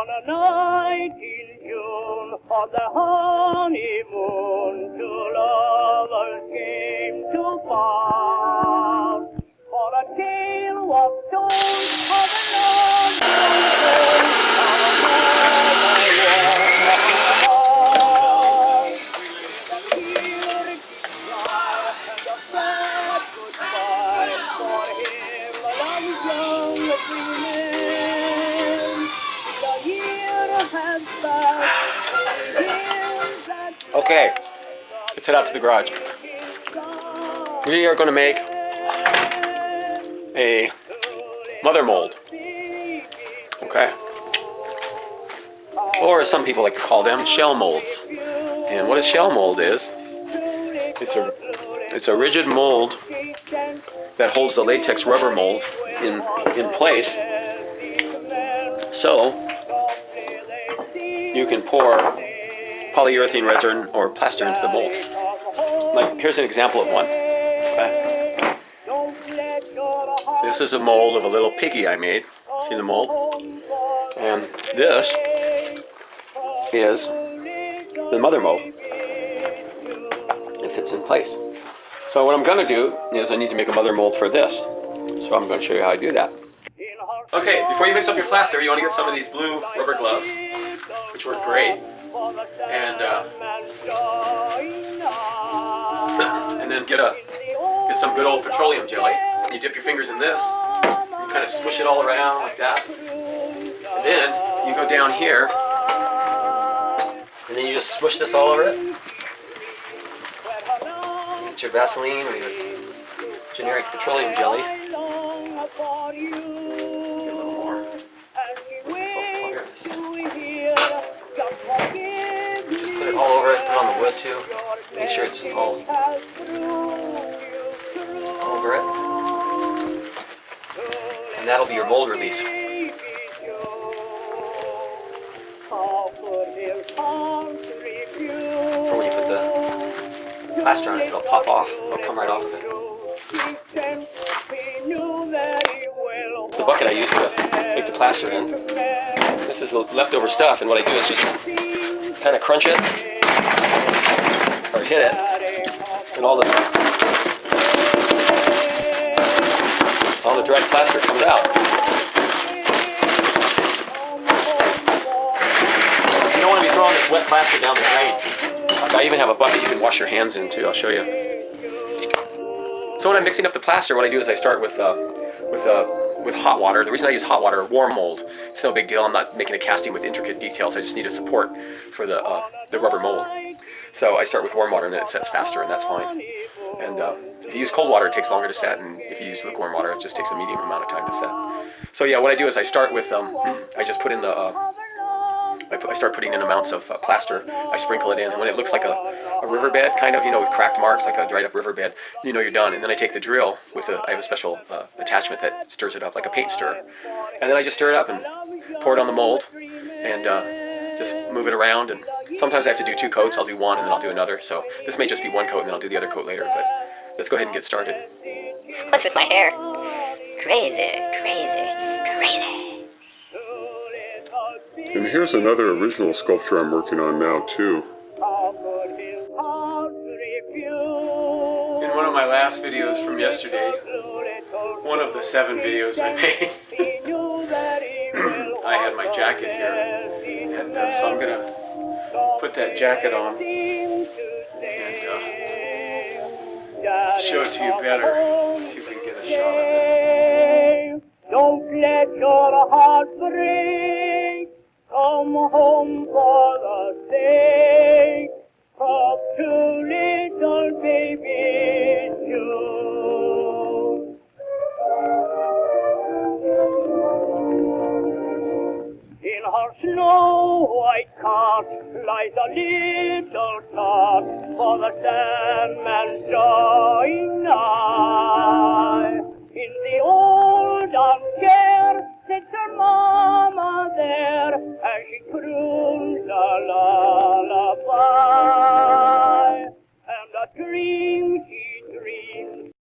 On a night in June for the honeymoon, two lovers came to part. For a tale was told of a love Okay, let's head out to the garage. We are going to make a mother mold. Okay. Or as some people like to call them, shell molds. And what a shell mold is, it's a rigid mold that holds the latex rubber mold in place. So you can pour polyurethane resin or plaster into the mold. Like, here's an example of one. Okay. This is a mold of a little piggy I made. See the mold? And this is the mother mold. It fits in place. So what I'm going to do is I need to make a mother mold for this. So I'm going to show you how I do that. Okay, before you mix up your plaster, you want to get some of these blue rubber gloves, which work great. And then get some good old petroleum jelly. You dip your fingers in this, you kind of smush it all around like that. And then you go down here, and then you just smush this all over it. Get your Vaseline or your generic petroleum jelly. Get a little more. Oh, here it is. Just put it all over it, put on the wood too. Make sure it's all over it. And that'll be your mold release. For when you put the plaster on it, it'll pop off. It'll come right off of it. The bucket I used to make the plaster in. This is leftover stuff, and what I do is just kind of crunch it or hit it, and all the dried plaster comes out. You don't want to be throwing this wet plaster down the drain. I even have a bucket you can wash your hands in too. I'll show you. So when I'm mixing up the plaster, what I do is I start with hot water. The reason I use hot water, warm mold, it's no big deal. I'm not making a casting with intricate details. I just need a support for the rubber mold. So I start with warm water, and then it sets faster, and that's fine. And if you use cold water, it takes longer to set, and if you use lukewarm water, it just takes a medium amount of time to set. So yeah, what I do is I start with I just put in the I start putting in amounts of plaster. I sprinkle it in, and when it looks like a riverbed, kind of, with cracked marks, like a dried up riverbed, you're done. And then I take the drill with I have a special attachment that stirs it up like a paint stirrer. And then I just stir it up and pour it on the mold, and just move it around. And sometimes I have to do 2 coats. I'll do one, and then I'll do another. So this may just be 1 coat, and then I'll do the other coat later. But let's go ahead and get started. What's with my hair? Crazy, crazy, crazy. And here's another original sculpture I'm working on now too. In one of my last videos from yesterday, one of the 7 videos I made, I had my jacket here, and so I'm gonna put that jacket on and show it to you better. See if we can get a shot of it. Don't let your heart break. Come home for the sake of 2 little baby June. In her snow-white cart lies a little tot for the Sandman's joy now.